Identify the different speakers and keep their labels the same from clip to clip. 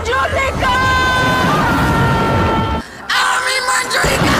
Speaker 1: Manjulika! Army Manjulika!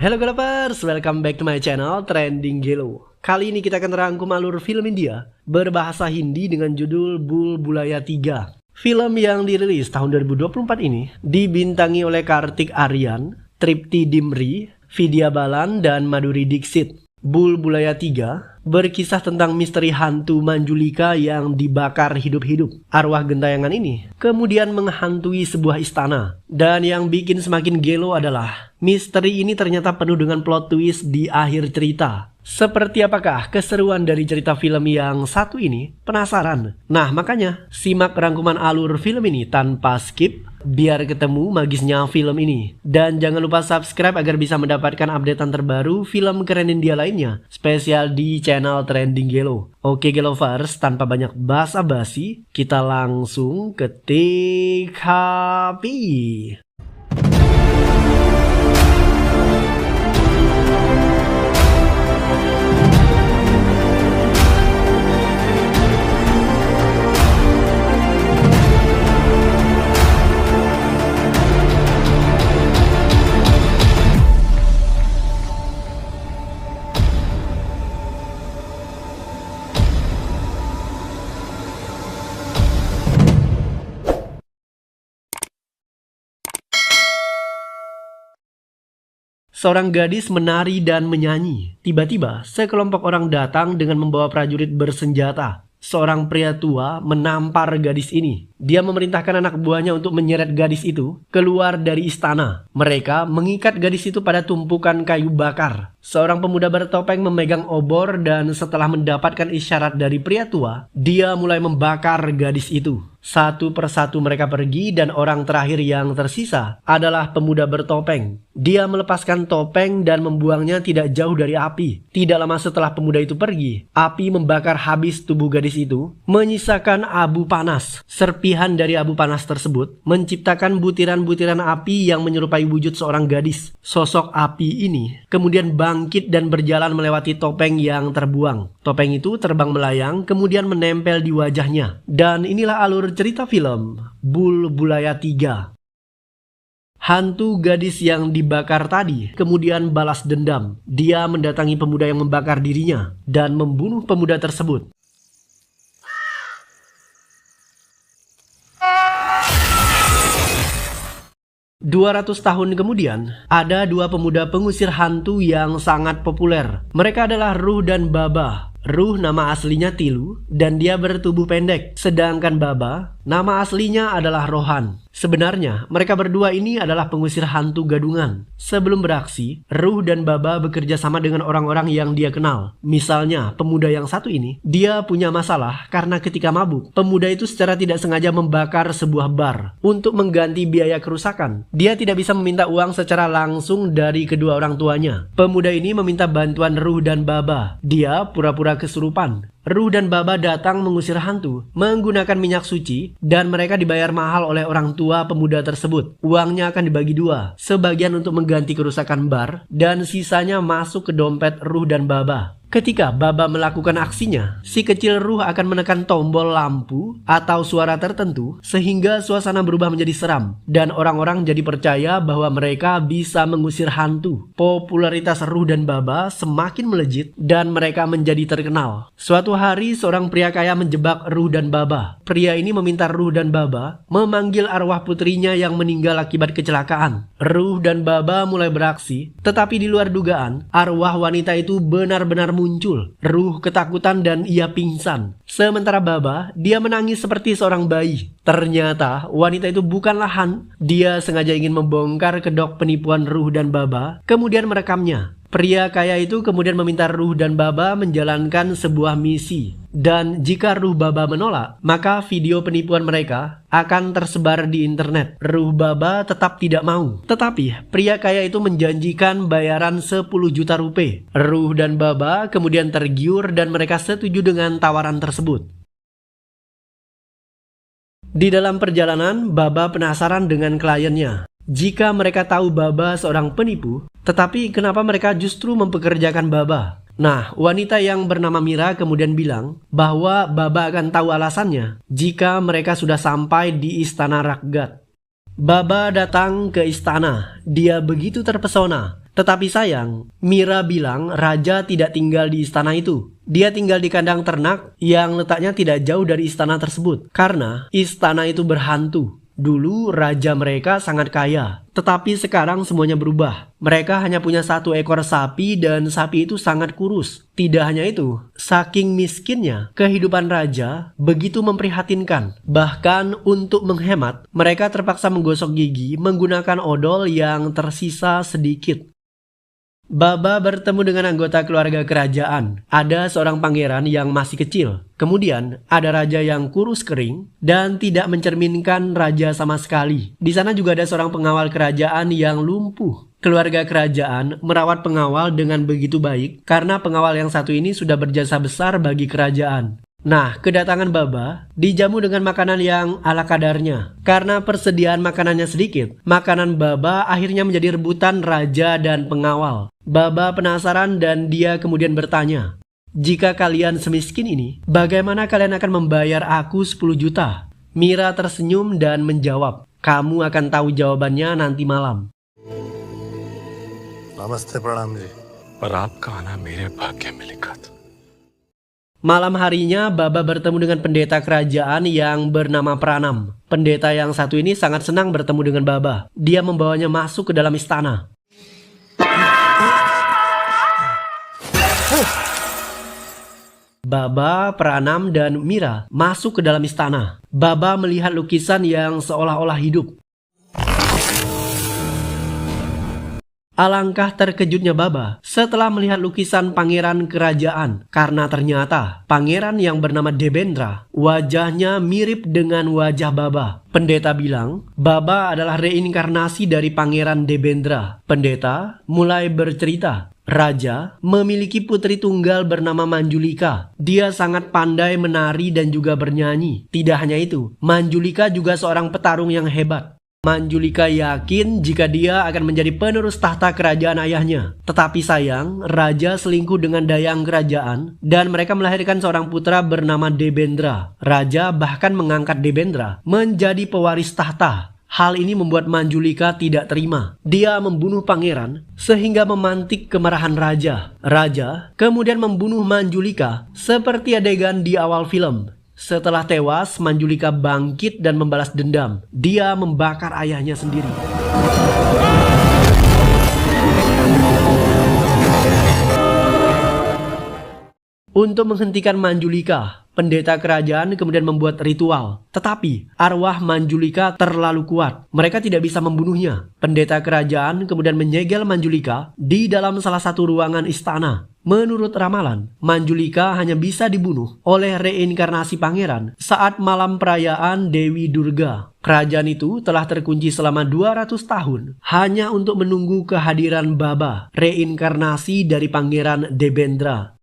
Speaker 2: Halo Galapers, welcome back to my channel Trending Gelo. Kali ini kita akan rangkum alur film India berbahasa Hindi dengan judul Bhool Bhulaiyaa 3. Film yang dirilis tahun 2024 ini dibintangi oleh Kartik Aaryan, Tripti Dimri, Vidya Balan, dan Madhuri Dixit. Bhool Bhulaiyaa 3 berkisah tentang misteri hantu Manjulika yang dibakar hidup-hidup. Arwah gentayangan ini kemudian menghantui sebuah istana. Dan yang bikin semakin gelo adalah misteri ini ternyata penuh dengan plot twist di akhir cerita. Seperti apakah keseruan dari cerita film yang satu ini? Penasaran? Nah makanya simak rangkuman alur film ini tanpa skip biar ketemu magisnya film ini. Dan jangan lupa subscribe agar bisa mendapatkan updatean terbaru film keren India lainnya spesial di channel Trending Gelo. Oke Gelovers, tanpa banyak basa-basi kita langsung ke TKP. Seorang gadis menari dan menyanyi. Tiba-tiba, sekelompok orang datang dengan membawa prajurit bersenjata. Seorang pria tua menampar gadis ini. Dia memerintahkan anak buahnya untuk menyeret gadis itu keluar dari istana. Mereka mengikat gadis itu pada tumpukan kayu bakar. Seorang pemuda bertopeng memegang obor dan setelah mendapatkan isyarat dari pria tua, dia mulai membakar gadis itu. Satu persatu mereka pergi dan orang terakhir yang tersisa adalah pemuda bertopeng. Dia melepaskan topeng dan membuangnya tidak jauh dari api. Tidak lama setelah pemuda itu pergi, api membakar habis tubuh gadis itu, menyisakan abu panas. Serpihan dari abu panas tersebut menciptakan butiran-butiran api yang menyerupai wujud seorang gadis. Sosok api ini kemudian bangkit dan berjalan melewati topeng yang terbuang. Topeng itu terbang melayang kemudian menempel di wajahnya. Dan inilah alur cerita film Bhool Bhulaiyaa 3. Hantu gadis yang dibakar tadi kemudian balas dendam. Dia mendatangi pemuda yang membakar dirinya dan membunuh pemuda tersebut. "200 tahun kemudian, ada dua pemuda pengusir hantu yang sangat populer. Mereka adalah Ruh dan Baba. Ruh nama aslinya Tilu dan dia bertubuh pendek. Sedangkan Baba nama aslinya adalah Rohan. Sebenarnya mereka berdua ini adalah pengusir hantu gadungan. Sebelum beraksi, Ruh dan Baba bekerja sama dengan orang-orang yang dia kenal. Misalnya pemuda yang satu ini, dia punya masalah karena ketika mabuk, pemuda itu secara tidak sengaja membakar sebuah bar. Untuk mengganti biaya kerusakan, dia tidak bisa meminta uang secara langsung dari kedua orang tuanya. Pemuda ini meminta bantuan Ruh dan Baba. Dia pura-pura kesurupan. Ruh dan Baba datang mengusir hantu menggunakan minyak suci dan mereka dibayar mahal oleh orang tua pemuda tersebut. Uangnya akan dibagi dua, sebagian untuk mengganti kerusakan bar dan sisanya masuk ke dompet Ruh dan Baba. Ketika Baba melakukan aksinya, si kecil Ruh akan menekan tombol lampu atau suara tertentu sehingga suasana berubah menjadi seram dan orang-orang jadi percaya bahwa mereka bisa mengusir hantu. Popularitas Ruh dan Baba semakin melejit dan mereka menjadi terkenal. Suatu hari seorang pria kaya menjebak Ruh dan Baba. Pria ini meminta Ruh dan Baba memanggil arwah putrinya yang meninggal akibat kecelakaan. Ruh dan Baba mulai beraksi, tetapi di luar dugaan, arwah wanita itu benar-benar muncul. Ruh ketakutan dan ia pingsan. Sementara Baba, dia menangis seperti seorang bayi. Ternyata wanita itu bukanlah dia sengaja ingin membongkar kedok penipuan Ruh dan Baba, kemudian merekamnya. Pria kaya itu kemudian meminta Ruh dan Baba menjalankan sebuah misi. Dan jika Ruh Baba menolak, maka video penipuan mereka akan tersebar di internet. Ruh Baba tetap tidak mau. Tetapi pria kaya itu menjanjikan bayaran 10 juta rupiah. Ruh dan Baba kemudian tergiur dan mereka setuju dengan tawaran tersebut. Di dalam perjalanan, Baba penasaran dengan kliennya. Jika mereka tahu Baba seorang penipu, tetapi kenapa mereka justru mempekerjakan Baba? Nah, wanita yang bernama Mira kemudian bilang bahwa Baba akan tahu alasannya jika mereka sudah sampai di istana Rakgat. Baba datang ke istana. Dia begitu terpesona. Tetapi sayang, Mira bilang raja tidak tinggal di istana itu. Dia tinggal di kandang ternak yang letaknya tidak jauh dari istana tersebut. Karena istana itu berhantu. Dulu raja mereka sangat kaya, tetapi sekarang semuanya berubah. Mereka hanya punya 1 ekor sapi dan sapi itu sangat kurus. Tidak hanya itu, saking miskinnya, kehidupan raja begitu memprihatinkan. Bahkan untuk menghemat, mereka terpaksa menggosok gigi menggunakan odol yang tersisa sedikit. Baba bertemu dengan anggota keluarga kerajaan. Ada seorang pangeran yang masih kecil. Kemudian ada raja yang kurus kering dan tidak mencerminkan raja sama sekali. Di sana juga ada seorang pengawal kerajaan yang lumpuh. Keluarga kerajaan merawat pengawal dengan begitu baik karena pengawal yang satu ini sudah berjasa besar bagi kerajaan. Nah, kedatangan Baba dijamu dengan makanan yang ala kadarnya. Karena persediaan makanannya sedikit, makanan Baba akhirnya menjadi rebutan raja dan pengawal. Baba penasaran dan dia kemudian bertanya, "Jika kalian semiskin ini, bagaimana kalian akan membayar aku 10 juta?" Mira tersenyum dan menjawab, "Kamu akan tahu jawabannya nanti malam."
Speaker 3: नमस्ते प्रणाम जी
Speaker 4: पर आपका आना मेरे भाग्य में लिखा था।
Speaker 2: Malam harinya, Baba bertemu dengan pendeta kerajaan yang bernama Pranam. Pendeta yang satu ini sangat senang bertemu dengan Baba. Dia membawanya masuk ke dalam istana. Baba, Pranam, dan Mira masuk ke dalam istana. Baba melihat lukisan yang seolah-olah hidup. Alangkah terkejutnya Baba setelah melihat lukisan pangeran kerajaan, karena ternyata pangeran yang bernama Debendra wajahnya mirip dengan wajah Baba. Pendeta bilang Baba adalah reinkarnasi dari pangeran Debendra. Pendeta mulai bercerita, raja memiliki putri tunggal bernama Manjulika. Dia sangat pandai menari dan juga bernyanyi. Tidak hanya itu, Manjulika juga seorang petarung yang hebat. Manjulika yakin jika dia akan menjadi penerus tahta kerajaan ayahnya. Tetapi sayang, raja selingkuh dengan dayang kerajaan dan mereka melahirkan seorang putra bernama Debendra. Raja bahkan mengangkat Debendra menjadi pewaris tahta. Hal ini membuat Manjulika tidak terima. Dia membunuh pangeran sehingga memantik kemarahan raja. Raja kemudian membunuh Manjulika seperti adegan di awal film. Setelah tewas, Manjulika bangkit dan membalas dendam. Dia membakar ayahnya sendiri. Untuk menghentikan Manjulika, pendeta kerajaan kemudian membuat ritual. Tetapi arwah Manjulika terlalu kuat. Mereka tidak bisa membunuhnya. Pendeta kerajaan kemudian menyegel Manjulika di dalam salah satu ruangan istana. Menurut ramalan, Manjulika hanya bisa dibunuh oleh reinkarnasi pangeran saat malam perayaan Dewi Durga. Kerajaan itu telah terkunci selama 200 tahun hanya untuk menunggu kehadiran Baba, reinkarnasi dari pangeran Debendra.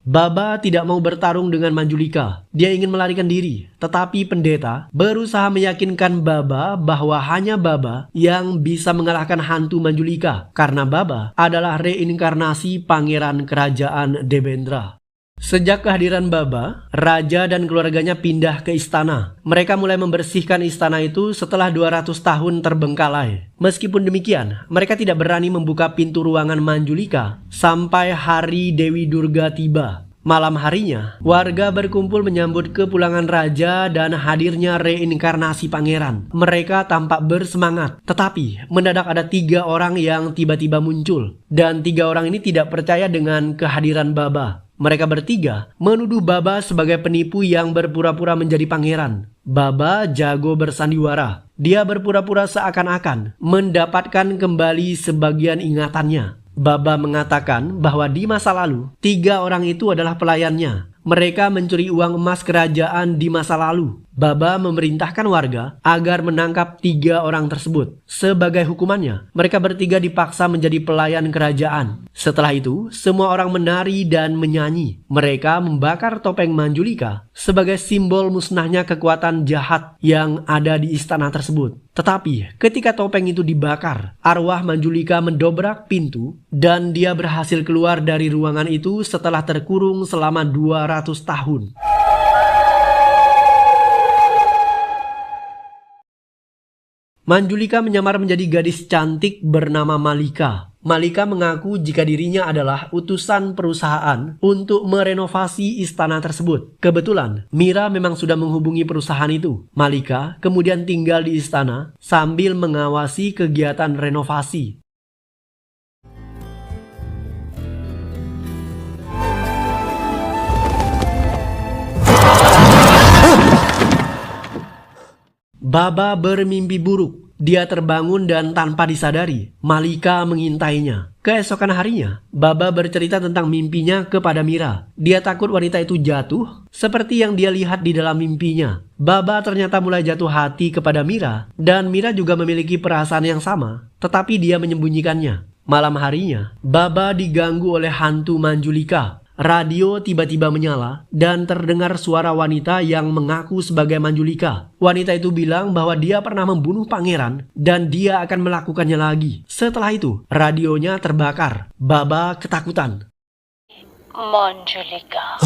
Speaker 2: Baba tidak mau bertarung dengan Manjulika. Dia ingin melarikan diri. Tetapi pendeta berusaha meyakinkan Baba bahwa hanya Baba yang bisa mengalahkan hantu Manjulika. Karena Baba adalah reinkarnasi pangeran kerajaan Debendra. Sejak kehadiran Baba, raja dan keluarganya pindah ke istana. Mereka mulai membersihkan istana itu setelah 200 tahun terbengkalai. Meskipun demikian, mereka tidak berani membuka pintu ruangan Manjulika sampai hari Dewi Durga tiba. Malam harinya, warga berkumpul menyambut kepulangan raja dan hadirnya reinkarnasi pangeran. Mereka tampak bersemangat, tetapi mendadak ada 3 orang yang tiba-tiba muncul. Dan 3 orang ini tidak percaya dengan kehadiran Baba. Mereka bertiga menuduh Baba sebagai penipu yang berpura-pura menjadi pangeran. Baba jago bersandiwara. Dia berpura-pura seakan-akan mendapatkan kembali sebagian ingatannya. Baba mengatakan bahwa di masa lalu 3 orang itu adalah pelayannya. Mereka mencuri uang emas kerajaan di masa lalu. Baba memerintahkan warga agar menangkap 3 orang tersebut. Sebagai hukumannya, mereka bertiga dipaksa menjadi pelayan kerajaan. Setelah itu, semua orang menari dan menyanyi. Mereka membakar topeng Manjulika sebagai simbol musnahnya kekuatan jahat yang ada di istana tersebut. Tetapi ketika topeng itu dibakar, arwah Manjulika mendobrak pintu dan dia berhasil keluar dari ruangan itu setelah terkurung selama 200 tahun. Manjulika menyamar menjadi gadis cantik bernama Malika. Malika mengaku jika dirinya adalah utusan perusahaan untuk merenovasi istana tersebut. Kebetulan, Mira memang sudah menghubungi perusahaan itu. Malika kemudian tinggal di istana sambil mengawasi kegiatan renovasi. Baba bermimpi buruk. Dia terbangun dan tanpa disadari, Malika mengintainya. Keesokan harinya, Baba bercerita tentang mimpinya kepada Mira. Dia takut wanita itu jatuh seperti yang dia lihat di dalam mimpinya. Baba ternyata mulai jatuh hati kepada Mira dan Mira juga memiliki perasaan yang sama, tetapi dia menyembunyikannya. Malam harinya, Baba diganggu oleh hantu Manjulika. Radio tiba-tiba menyala dan terdengar suara wanita yang mengaku sebagai Manjulika. Wanita itu bilang bahwa dia pernah membunuh pangeran dan dia akan melakukannya lagi. Setelah itu, radionya terbakar. Baba ketakutan.
Speaker 1: Manjulika.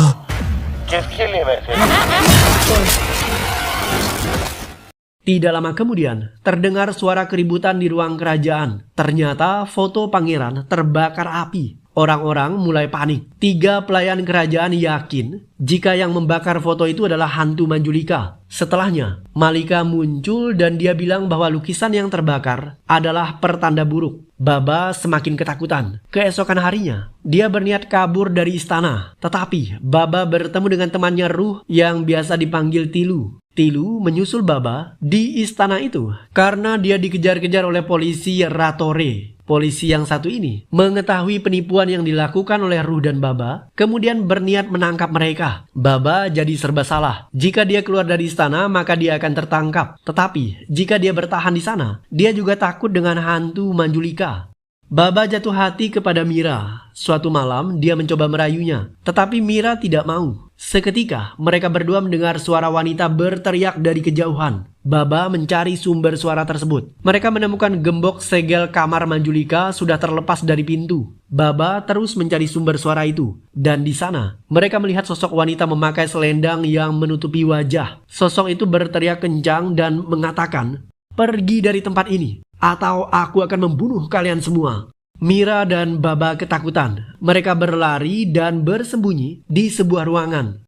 Speaker 2: Tidak lama kemudian, terdengar suara keributan di ruang kerajaan. Ternyata foto pangeran terbakar api. Orang-orang mulai panik. 3 pelayan kerajaan yakin jika yang membakar foto itu adalah hantu Manjulika. Setelahnya, Malika muncul dan dia bilang bahwa lukisan yang terbakar adalah pertanda buruk. Baba semakin ketakutan. Keesokan harinya, dia berniat kabur dari istana. Tetapi, Baba bertemu dengan temannya Ruh yang biasa dipanggil Tilu. Tilu menyusul Baba di istana itu karena dia dikejar-kejar oleh polisi Ratore. Polisi yang satu ini mengetahui penipuan yang dilakukan oleh Ruh dan Baba, kemudian berniat menangkap mereka. Baba jadi serba salah. Jika dia keluar dari istana, maka dia akan tertangkap. Tetapi, jika dia bertahan di sana, dia juga takut dengan hantu Manjulika. Baba jatuh hati kepada Mira. Suatu malam, dia mencoba merayunya. Tetapi Mira tidak mau. Seketika, mereka berdua mendengar suara wanita berteriak dari kejauhan. Baba mencari sumber suara tersebut. Mereka menemukan gembok segel kamar Manjulika sudah terlepas dari pintu. Baba terus mencari sumber suara itu. Dan di sana, mereka melihat sosok wanita memakai selendang yang menutupi wajah. Sosok itu berteriak kencang dan mengatakan, "Pergi dari tempat ini, atau aku akan membunuh kalian semua." Mira dan Baba ketakutan. Mereka berlari dan bersembunyi di sebuah ruangan.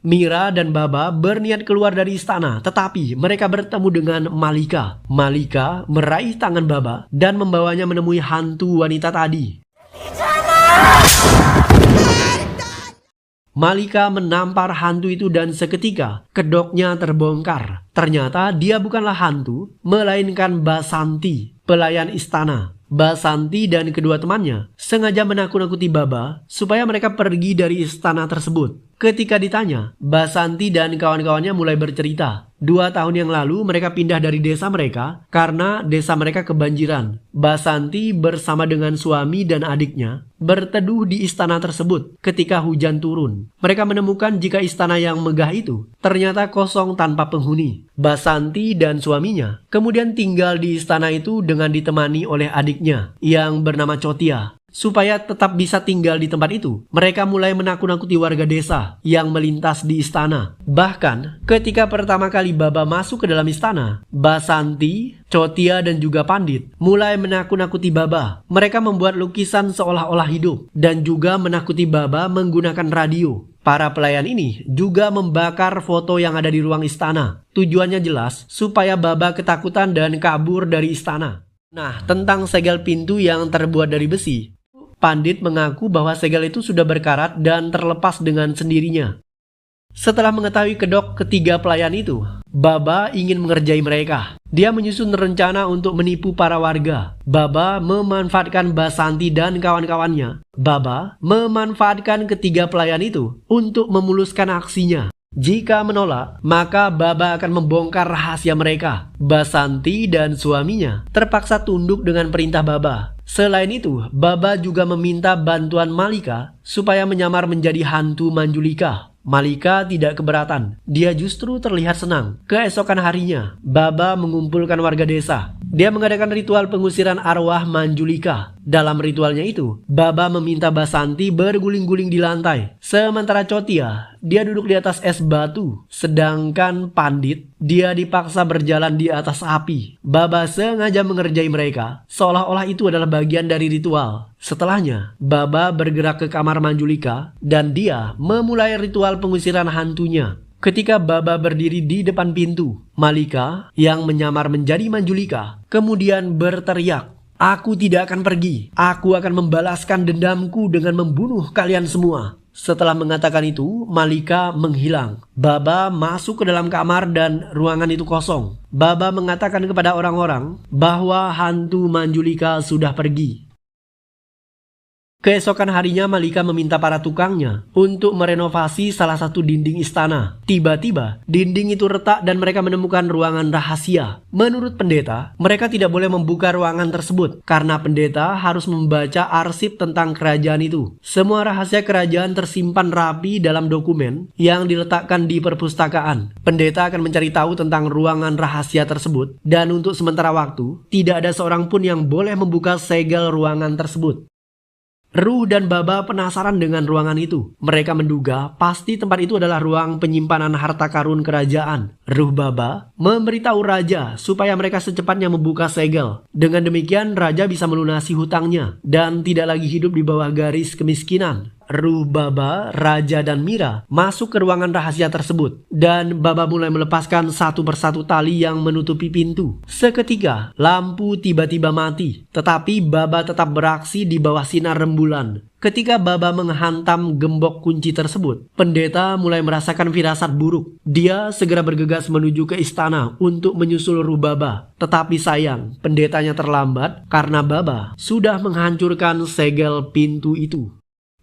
Speaker 2: Mira dan Baba berniat keluar dari istana, tetapi mereka bertemu dengan Malika. Malika meraih tangan Baba dan membawanya menemui hantu wanita tadi. Malika menampar hantu itu dan seketika kedoknya terbongkar. Ternyata dia bukanlah hantu, melainkan Basanti, pelayan istana. Basanti dan kedua temannya sengaja menakut-nakuti Baba supaya mereka pergi dari istana tersebut. Ketika ditanya, Basanti dan kawan-kawannya mulai bercerita. 2 tahun yang lalu mereka pindah dari desa mereka karena desa mereka kebanjiran. Basanti bersama dengan suami dan adiknya berteduh di istana tersebut ketika hujan turun. Mereka menemukan jika istana yang megah itu ternyata kosong tanpa penghuni. Basanti dan suaminya kemudian tinggal di istana itu dengan ditemani oleh adiknya yang bernama Chotia. Supaya tetap bisa tinggal di tempat itu, mereka mulai menakut-nakuti warga desa yang melintas di istana. Bahkan, ketika pertama kali Baba masuk ke dalam istana, Basanti, Chotia, dan juga Pandit mulai menakut-nakuti Baba. Mereka membuat lukisan seolah-olah hidup dan juga menakuti Baba menggunakan radio. Para pelayan ini juga membakar foto yang ada di ruang istana. Tujuannya jelas, supaya Baba ketakutan dan kabur dari istana. Nah, tentang segel pintu yang terbuat dari besi, Pandit mengaku bahwa segel itu sudah berkarat dan terlepas dengan sendirinya. Setelah mengetahui kedok ketiga pelayan itu, Baba ingin mengerjai mereka. Dia menyusun rencana untuk menipu para warga. Baba memanfaatkan Basanti dan kawan-kawannya. Baba memanfaatkan ketiga pelayan itu untuk memuluskan aksinya. Jika menolak, maka Baba akan membongkar rahasia mereka. Basanti dan suaminya terpaksa tunduk dengan perintah Baba. Selain itu, Baba juga meminta bantuan Malika supaya menyamar menjadi hantu Manjulika. Malika tidak keberatan. Dia justru terlihat senang. Keesokan harinya, Baba mengumpulkan warga desa. Dia mengadakan ritual pengusiran arwah Manjulika. Dalam ritualnya itu, Baba meminta Basanti berguling-guling di lantai. Sementara Chotia, dia duduk di atas es batu. Sedangkan Pandit, dia dipaksa berjalan di atas api. Baba sengaja mengerjai mereka, seolah-olah itu adalah bagian dari ritual. Setelahnya, Baba bergerak ke kamar Manjulika dan dia memulai ritual pengusiran hantunya. Ketika Baba berdiri di depan pintu, Malika yang menyamar menjadi Manjulika kemudian berteriak, "Aku tidak akan pergi. Aku akan membalaskan dendamku dengan membunuh kalian semua." Setelah mengatakan itu, Malika menghilang. Baba masuk ke dalam kamar dan ruangan itu kosong. Baba mengatakan kepada orang-orang bahwa hantu Manjulika sudah pergi. Keesokan harinya Malika meminta para tukangnya untuk merenovasi salah satu dinding istana. Tiba-tiba dinding itu retak dan mereka menemukan ruangan rahasia. Menurut pendeta, mereka tidak boleh membuka ruangan tersebut karena pendeta harus membaca arsip tentang kerajaan itu. Semua rahasia kerajaan tersimpan rapi dalam dokumen yang diletakkan di perpustakaan. Pendeta akan mencari tahu tentang ruangan rahasia tersebut dan untuk sementara waktu tidak ada seorang pun yang boleh membuka segel ruangan tersebut. Ruh dan Baba penasaran dengan ruangan itu. Mereka menduga pasti tempat itu adalah ruang penyimpanan harta karun kerajaan. Ruh Baba memberitahu raja supaya mereka secepatnya membuka segel. Dengan demikian raja bisa melunasi hutangnya dan tidak lagi hidup di bawah garis kemiskinan. Ruh Baba, Raja dan Mira masuk ke ruangan rahasia tersebut dan Baba mulai melepaskan satu persatu tali yang menutupi pintu. Seketika lampu tiba-tiba mati, tetapi Baba tetap beraksi di bawah sinar rembulan. Ketika Baba menghantam gembok kunci tersebut, pendeta mulai merasakan firasat buruk. Dia segera bergegas menuju ke istana untuk menyusul Ruh Baba. Tetapi sayang, pendetanya terlambat karena Baba sudah menghancurkan segel pintu itu.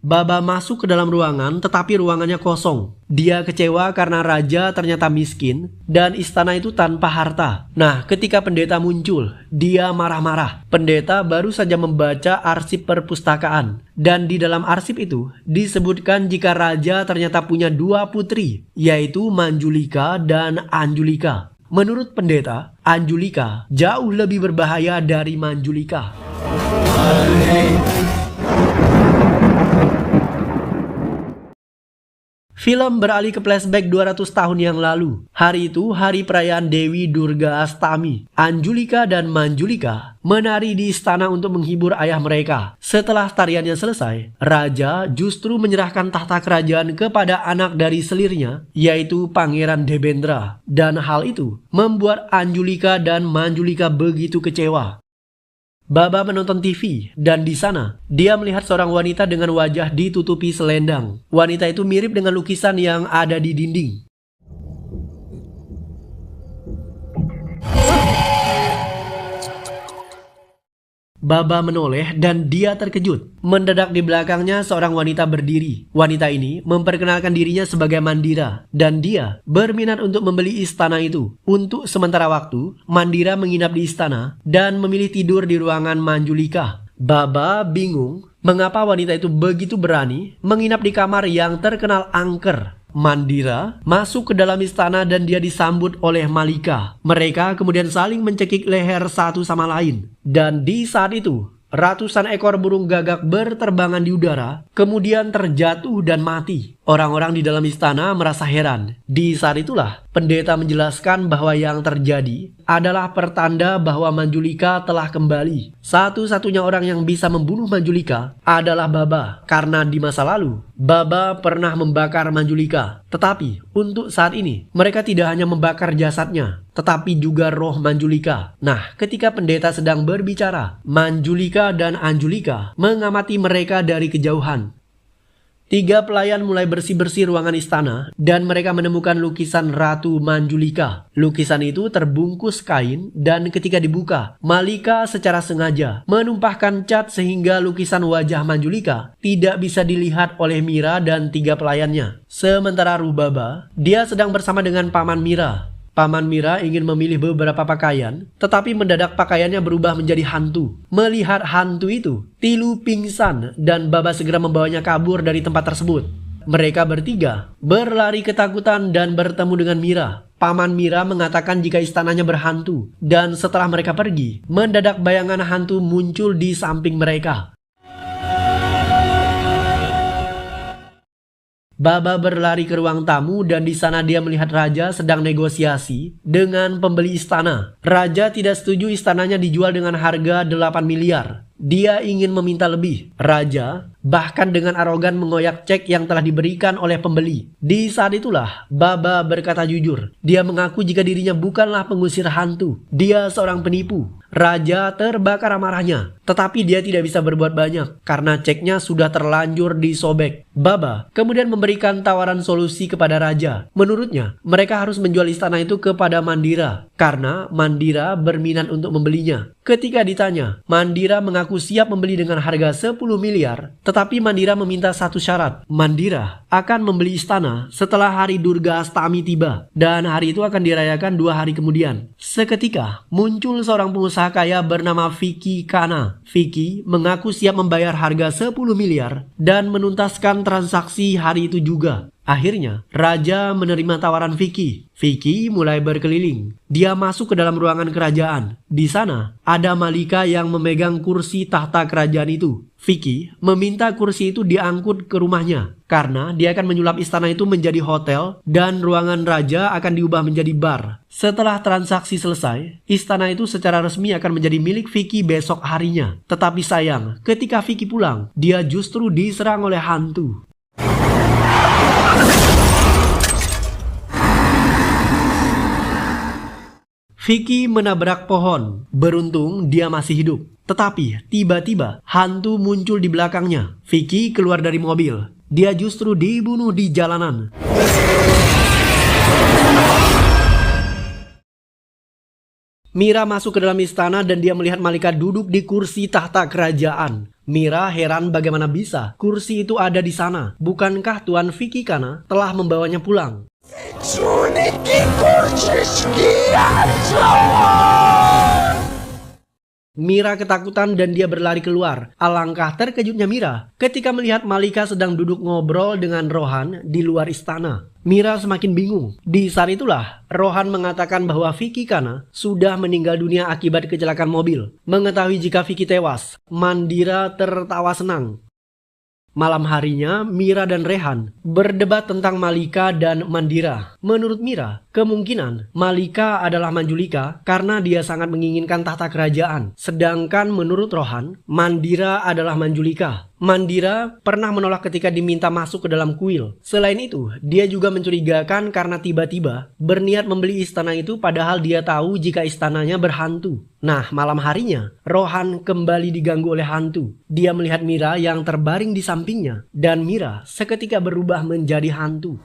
Speaker 2: Baba masuk ke dalam ruangan tetapi ruangannya kosong. Dia kecewa karena raja ternyata miskin dan istana itu tanpa harta. Nah, ketika pendeta muncul, dia marah-marah. Pendeta baru saja membaca arsip perpustakaan dan di dalam arsip itu disebutkan jika raja ternyata punya dua putri, yaitu Manjulika dan Anjulika. Menurut pendeta, Anjulika jauh lebih berbahaya dari Manjulika. Film beralih ke flashback 200 tahun yang lalu. Hari itu hari perayaan Dewi Durga Astami. Anjulika dan Manjulika menari di istana untuk menghibur ayah mereka. Setelah tariannya selesai, raja justru menyerahkan tahta kerajaan kepada anak dari selirnya, yaitu Pangeran Debendra. Dan hal itu membuat Anjulika dan Manjulika begitu kecewa. Baba menonton TV dan di sana dia melihat seorang wanita dengan wajah ditutupi selendang. Wanita itu mirip dengan lukisan yang ada di dinding. Baba menoleh dan dia terkejut. Mendadak di belakangnya seorang wanita berdiri. Wanita ini memperkenalkan dirinya sebagai Mandira dan dia berminat untuk membeli istana itu. Untuk sementara waktu, Mandira menginap di istana dan memilih tidur di ruangan Manjulika. Baba bingung mengapa wanita itu begitu berani menginap di kamar yang terkenal angker. Mandira masuk ke dalam istana dan dia disambut oleh Malika. Mereka kemudian saling mencekik leher satu sama lain. Dan di saat itu, ratusan ekor burung gagak berterbangan di udara, kemudian terjatuh dan mati. Orang-orang di dalam istana merasa heran. Di saat itulah, pendeta menjelaskan bahwa yang terjadi adalah pertanda bahwa Manjulika telah kembali. Satu-satunya orang yang bisa membunuh Manjulika adalah Baba, karena di masa lalu, Baba pernah membakar Manjulika. Tetapi, untuk saat ini, mereka tidak hanya membakar jasadnya, tetapi juga roh Manjulika. Nah, ketika pendeta sedang berbicara, Manjulika dan Anjulika mengamati mereka dari kejauhan. 3 pelayan mulai bersih-bersih ruangan istana dan mereka menemukan lukisan Ratu Manjulika. Lukisan itu terbungkus kain dan ketika dibuka, Malika secara sengaja menumpahkan cat sehingga lukisan wajah Manjulika tidak bisa dilihat oleh Mira dan 3 pelayannya. Sementara Rubaba, dia sedang bersama dengan Paman Mira. Paman Mira ingin memilih beberapa pakaian, tetapi mendadak pakaiannya berubah menjadi hantu. Melihat hantu itu, Tilu pingsan dan Baba segera membawanya kabur dari tempat tersebut. Mereka bertiga berlari ketakutan dan bertemu dengan Mira. Paman Mira mengatakan jika istananya berhantu, dan setelah mereka pergi, mendadak bayangan hantu muncul di samping mereka. Baba berlari ke ruang tamu dan di sana dia melihat Raja sedang negosiasi dengan pembeli istana. Raja tidak setuju istananya dijual dengan harga 8 miliar. Dia ingin meminta lebih. Raja bahkan dengan arogan mengoyak cek yang telah diberikan oleh pembeli. Di saat itulah Baba berkata jujur. Dia mengaku jika dirinya bukanlah pengusir hantu. Dia seorang penipu. Raja terbakar amarahnya, tetapi dia tidak bisa berbuat banyak karena ceknya sudah terlanjur disobek. Baba kemudian memberikan tawaran solusi kepada Raja. Menurutnya, mereka harus menjual istana itu kepada Mandira karena Mandira berminat untuk membelinya. Ketika ditanya, Mandira mengaku siap membeli dengan harga 10 miliar, tetapi Mandira meminta satu syarat. Mandira akan membeli istana setelah hari Durga Astami tiba, dan hari itu akan dirayakan 2 hari kemudian. Seketika, muncul seorang pengusaha kaya bernama Vicky Kana. Vicky mengaku siap membayar harga 10 miliar dan menuntaskan transaksi hari itu juga. Akhirnya, Raja menerima tawaran Vicky. Vicky mulai berkeliling. Dia masuk ke dalam ruangan kerajaan. Di sana, ada Malika yang memegang kursi tahta kerajaan itu. Vicky meminta kursi itu diangkut ke rumahnya karena dia akan menyulap istana itu menjadi hotel dan ruangan raja akan diubah menjadi bar. Setelah transaksi selesai, istana itu secara resmi akan menjadi milik Vicky besok harinya. Tetapi sayang, ketika Vicky pulang, dia justru diserang oleh hantu. Vicky menabrak pohon. Beruntung dia masih hidup. Tetapi tiba-tiba hantu muncul di belakangnya. Vicky keluar dari mobil. Dia justru dibunuh di jalanan. Mira masuk ke dalam istana dan dia melihat Malika duduk di kursi tahta kerajaan. Mira heran bagaimana bisa kursi itu ada di sana. Bukankah Tuan Vicky Kana telah membawanya pulang? Mira ketakutan dan dia berlari keluar. Alangkah terkejutnya Mira ketika melihat Malika sedang duduk ngobrol dengan Rohan di luar istana. Mira semakin bingung. Di saat itulah Rohan mengatakan bahwa Vicky Kana sudah meninggal dunia akibat kecelakaan mobil. Mengetahui jika Vicky tewas, Mandira tertawa senang. Malam harinya, Mira dan Rehan berdebat tentang Malika dan Mandira. Menurut Mira, kemungkinan Malika adalah Manjulika karena dia sangat menginginkan tahta kerajaan. Sedangkan menurut Rohan, Mandira adalah Manjulika. Mandira pernah menolak ketika diminta masuk ke dalam kuil. Selain itu, dia juga mencurigakan karena tiba-tiba berniat membeli istana itu padahal dia tahu jika istananya berhantu. Nah, malam harinya, Rohan kembali diganggu oleh hantu. Dia melihat Mira yang terbaring di sampingnya, dan Mira seketika berubah menjadi hantu.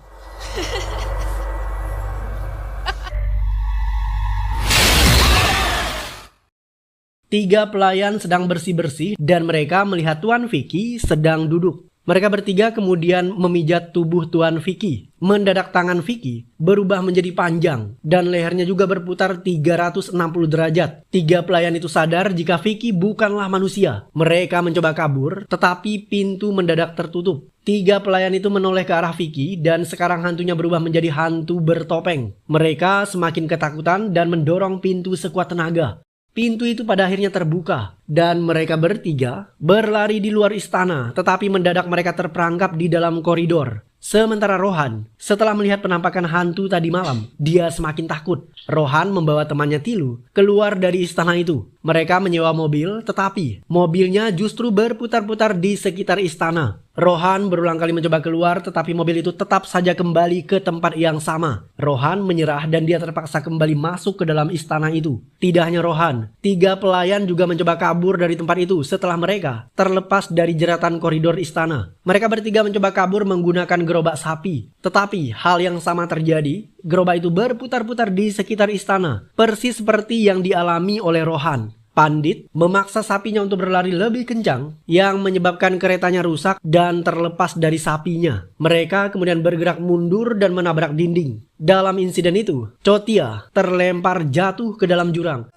Speaker 2: Tiga pelayan sedang bersih-bersih dan mereka melihat Tuan Vicky sedang duduk. Mereka bertiga kemudian memijat tubuh Tuan Vicky. Mendadak tangan Vicky berubah menjadi panjang dan lehernya juga berputar 360 derajat. Tiga pelayan itu sadar jika Vicky bukanlah manusia. Mereka mencoba kabur tetapi pintu mendadak tertutup. Tiga pelayan itu menoleh ke arah Vicky dan sekarang hantunya berubah menjadi hantu bertopeng. Mereka semakin ketakutan dan mendorong pintu sekuat tenaga. Pintu itu pada akhirnya terbuka dan mereka bertiga berlari di luar istana, tetapi mendadak mereka terperangkap di dalam koridor. Sementara Rohan, setelah melihat penampakan hantu tadi malam, dia semakin takut. Rohan membawa temannya Tilu keluar dari istana itu. Mereka menyewa mobil, tetapi mobilnya justru berputar-putar di sekitar istana. Rohan berulang kali mencoba keluar, tetapi mobil itu tetap saja kembali ke tempat yang sama. Rohan menyerah dan dia terpaksa kembali masuk ke dalam istana itu. Tidak hanya Rohan, 3 pelayan juga mencoba kabur dari tempat itu setelah mereka terlepas dari jeratan koridor istana. Mereka bertiga mencoba kabur menggunakan gerobak sapi. Tetapi hal yang sama terjadi, gerobak itu berputar-putar di sekitar istana, persis seperti yang dialami oleh Rohan. Pandit memaksa sapinya untuk berlari lebih kencang yang menyebabkan keretanya rusak dan terlepas dari sapinya. Mereka kemudian bergerak mundur dan menabrak dinding. Dalam insiden itu, Chotia terlempar jatuh ke dalam jurang.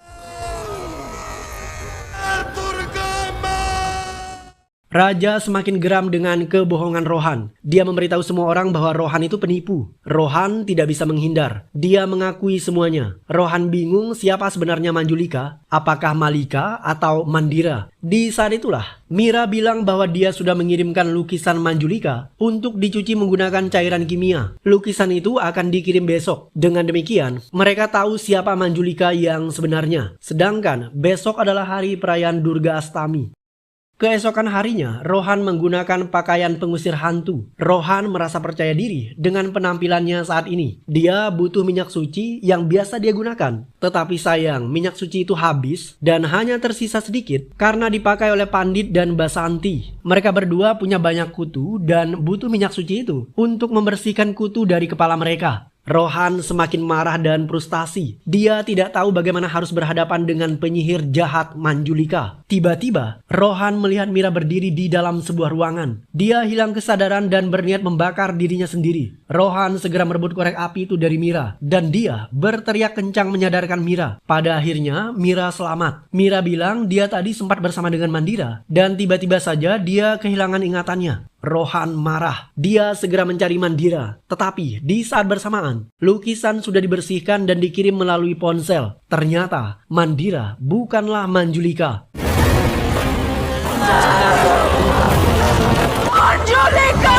Speaker 2: Raja semakin geram dengan kebohongan Rohan. Dia memberitahu semua orang bahwa Rohan itu penipu. Rohan tidak bisa menghindar. Dia mengakui semuanya. Rohan bingung siapa sebenarnya Manjulika, apakah Malika atau Mandira. Di saat itulah, Mira bilang bahwa dia sudah mengirimkan lukisan Manjulika untuk dicuci menggunakan cairan kimia. Lukisan itu akan dikirim besok. Dengan demikian, mereka tahu siapa Manjulika yang sebenarnya. Sedangkan besok adalah hari perayaan Durga Astami. Keesokan harinya, Rohan menggunakan pakaian pengusir hantu. Rohan merasa percaya diri dengan penampilannya saat ini. Dia butuh minyak suci yang biasa dia gunakan. Tetapi sayang, minyak suci itu habis dan hanya tersisa sedikit karena dipakai oleh Pandit dan Basanti. Mereka berdua punya banyak kutu dan butuh minyak suci itu untuk membersihkan kutu dari kepala mereka. Rohan semakin marah dan frustasi. Dia tidak tahu bagaimana harus berhadapan dengan penyihir jahat Manjulika. Tiba-tiba, Rohan melihat Mira berdiri di dalam sebuah ruangan. Dia hilang kesadaran dan berniat membakar dirinya sendiri. Rohan segera merebut korek api itu dari Mira, dan dia berteriak kencang menyadarkan Mira. Pada akhirnya, Mira selamat. Mira bilang dia tadi sempat bersama dengan Mandira, dan tiba-tiba saja dia kehilangan ingatannya. Rohan marah. Dia segera mencari Mandira. Tetapi di saat bersamaan, lukisan sudah dibersihkan dan dikirim melalui ponsel. Ternyata Mandira bukanlah Manjulika.
Speaker 1: Manjulika!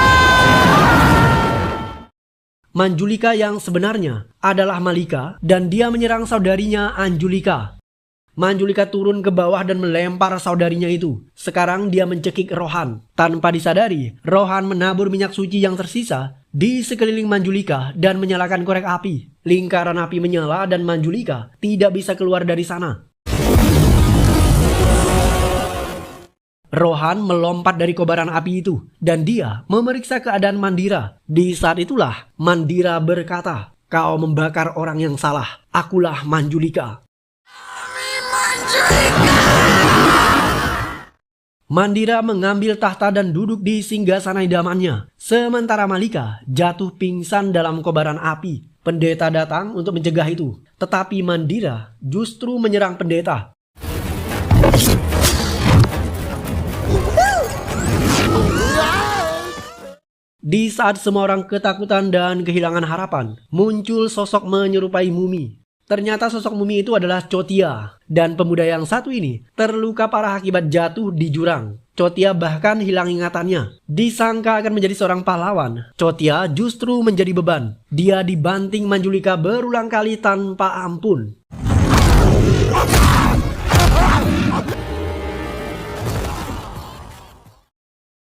Speaker 2: Manjulika yang sebenarnya adalah Malika dan dia menyerang saudarinya Anjulika. Manjulika turun ke bawah dan melempar saudarinya itu. Sekarang dia mencekik Rohan. Tanpa disadari, Rohan menabur minyak suci yang tersisa di sekeliling Manjulika dan menyalakan korek api. Lingkaran api menyala dan Manjulika tidak bisa keluar dari sana. Rohan melompat dari kobaran api itu dan dia memeriksa keadaan Mandira. Di saat itulah Mandira berkata, "Kau membakar orang yang salah. Akulah Manjulika." Mandira mengambil tahta dan duduk di singgasana idamannya. Sementara Malika jatuh pingsan dalam kobaran api. Pendeta datang untuk mencegah itu. Tetapi Mandira justru menyerang pendeta. Di saat semua orang ketakutan dan kehilangan harapan, muncul sosok menyerupai mumi. Ternyata sosok mumi itu adalah Chotia. Dan pemuda yang satu ini terluka parah akibat jatuh di jurang. Chotia bahkan hilang ingatannya. Disangka akan menjadi seorang pahlawan, Chotia justru menjadi beban. Dia dibanting Manjulika berulang kali tanpa ampun.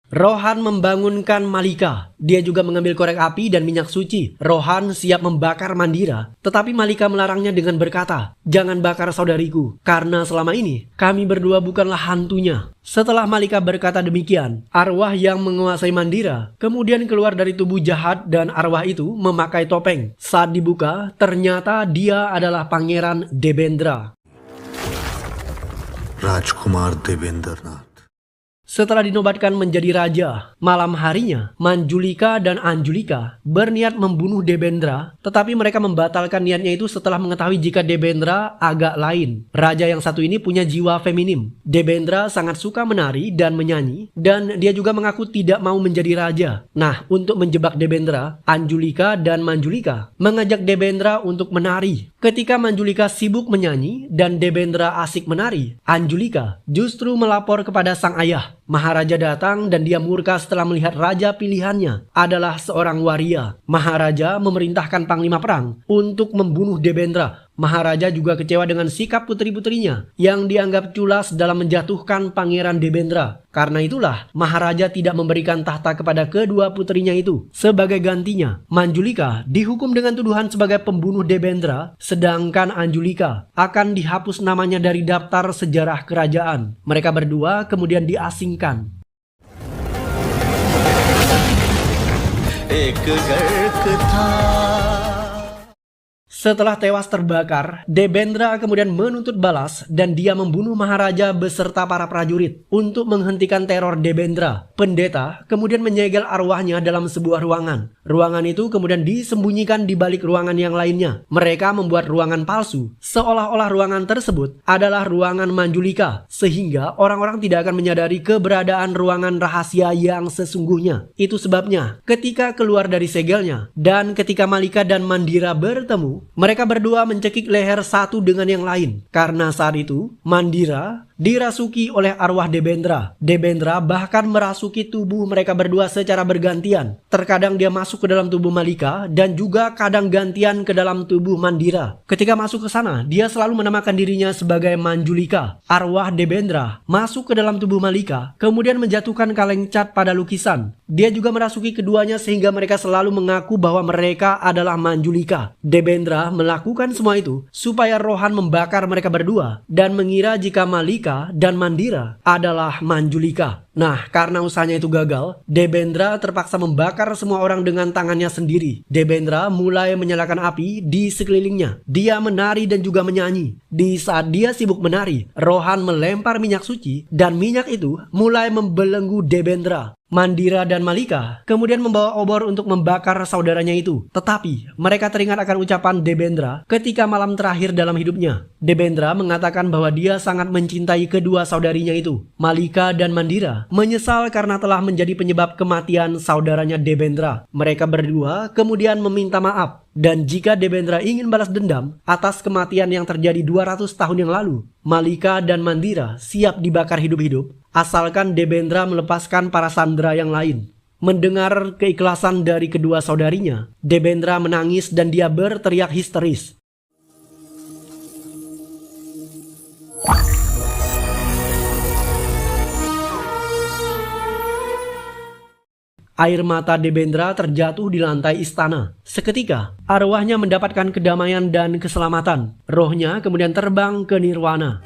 Speaker 2: Rohan membangunkan Malika. Dia juga mengambil korek api dan minyak suci. Rohan siap membakar Mandira. Tetapi Malika melarangnya dengan berkata, "Jangan bakar saudariku, karena selama ini kami berdua bukanlah hantunya." Setelah Malika berkata demikian, arwah yang menguasai Mandira kemudian keluar dari tubuh jahat dan arwah itu memakai topeng. Saat dibuka, ternyata dia adalah Pangeran Debendra.
Speaker 3: Rajkumar Debendranath.
Speaker 2: Setelah dinobatkan menjadi raja, malam harinya Manjulika dan Anjulika berniat membunuh Debendra, tetapi mereka membatalkan niatnya itu setelah mengetahui jika Debendra agak lain. Raja yang satu ini punya jiwa feminim. Debendra sangat suka menari dan menyanyi, dan dia juga mengaku tidak mau menjadi raja. Nah, untuk menjebak Debendra, Anjulika dan Manjulika mengajak Debendra untuk menari. Ketika Manjulika sibuk menyanyi dan Debendra asik menari, Anjulika justru melapor kepada sang ayah. Maharaja datang dan dia murka setelah melihat raja pilihannya adalah seorang waria. Maharaja memerintahkan panglima perang untuk membunuh Debendra. Maharaja juga kecewa dengan sikap putri-putrinya yang dianggap culas dalam menjatuhkan Pangeran Debendra. Karena itulah Maharaja tidak memberikan tahta kepada kedua putrinya itu. Sebagai gantinya, Manjulika dihukum dengan tuduhan sebagai pembunuh Debendra, sedangkan Anjulika akan dihapus namanya dari daftar sejarah kerajaan. Mereka berdua kemudian diasingkan. Setelah tewas terbakar, Debendra kemudian menuntut balas dan dia membunuh Maharaja beserta para prajurit. Untuk menghentikan teror Debendra, pendeta kemudian menyegel arwahnya dalam sebuah ruangan. Ruangan itu kemudian disembunyikan di balik ruangan yang lainnya. Mereka membuat ruangan palsu, seolah-olah ruangan tersebut adalah ruangan Manjulika, sehingga orang-orang tidak akan menyadari keberadaan ruangan rahasia yang sesungguhnya. Itu sebabnya ketika keluar dari segelnya dan ketika Malika dan Mandira bertemu, mereka berdua mencekik leher satu dengan yang lain. Karena saat itu, Mandira dirasuki oleh arwah Debendra. Debendra bahkan merasuki tubuh mereka berdua secara bergantian. Terkadang dia masuk ke dalam tubuh Malika dan juga kadang gantian ke dalam tubuh Mandira. Ketika masuk ke sana, dia selalu menamakan dirinya sebagai Manjulika. Arwah Debendra masuk ke dalam tubuh Malika, kemudian menjatuhkan kaleng cat pada lukisan. Dia juga merasuki keduanya sehingga mereka selalu mengaku bahwa mereka adalah Manjulika. Debendra melakukan semua itu supaya Rohan membakar mereka berdua dan mengira jika Malika dan Mandira adalah Manjulika. Nah, karena usahanya itu gagal, Debendra terpaksa membakar semua orang dengan tangannya sendiri. Debendra mulai menyalakan api di sekelilingnya. Dia menari dan juga menyanyi. Di saat dia sibuk menari, Rohan melempar minyak suci dan minyak itu mulai membelenggu Debendra. Mandira dan Malika kemudian membawa obor untuk membakar saudaranya itu. Tetapi mereka teringat akan ucapan Debendra ketika malam terakhir dalam hidupnya. Debendra mengatakan bahwa dia sangat mencintai kedua saudarinya itu. Malika dan Mandira menyesal karena telah menjadi penyebab kematian saudaranya Debendra. Mereka berdua kemudian meminta maaf. Dan jika Debendra ingin balas dendam atas kematian yang terjadi 200 tahun yang lalu, Malika dan Mandira siap dibakar hidup-hidup asalkan Debendra melepaskan para sandera yang lain. Mendengar keikhlasan dari kedua saudarinya, Debendra menangis dan dia berteriak histeris. Air mata Debendra terjatuh di lantai istana. Seketika, arwahnya mendapatkan kedamaian dan keselamatan. Rohnya kemudian terbang ke nirwana.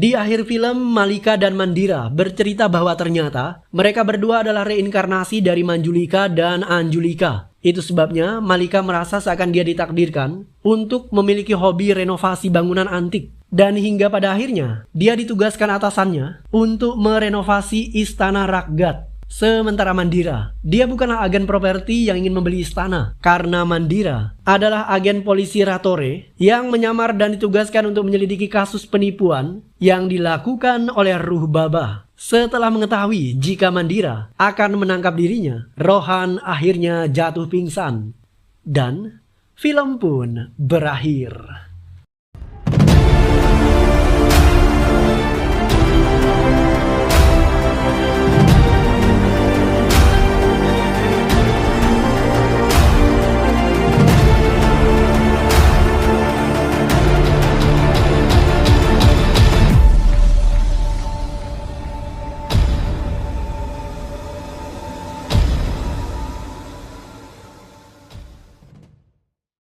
Speaker 2: Di akhir film, Malika dan Mandira bercerita bahwa ternyata mereka berdua adalah reinkarnasi dari Manjulika dan Anjulika. Itu sebabnya Malika merasa seakan dia ditakdirkan untuk memiliki hobi renovasi bangunan antik. Dan hingga pada akhirnya, dia ditugaskan atasannya untuk merenovasi istana Raghad. Sementara Mandira, dia bukanlah agen properti yang ingin membeli istana. Karena Mandira adalah agen polisi Ratore yang menyamar dan ditugaskan untuk menyelidiki kasus penipuan yang dilakukan oleh Ruh Baba. Setelah mengetahui jika Mandira akan menangkap dirinya, Rohan akhirnya jatuh pingsan. Dan film pun berakhir.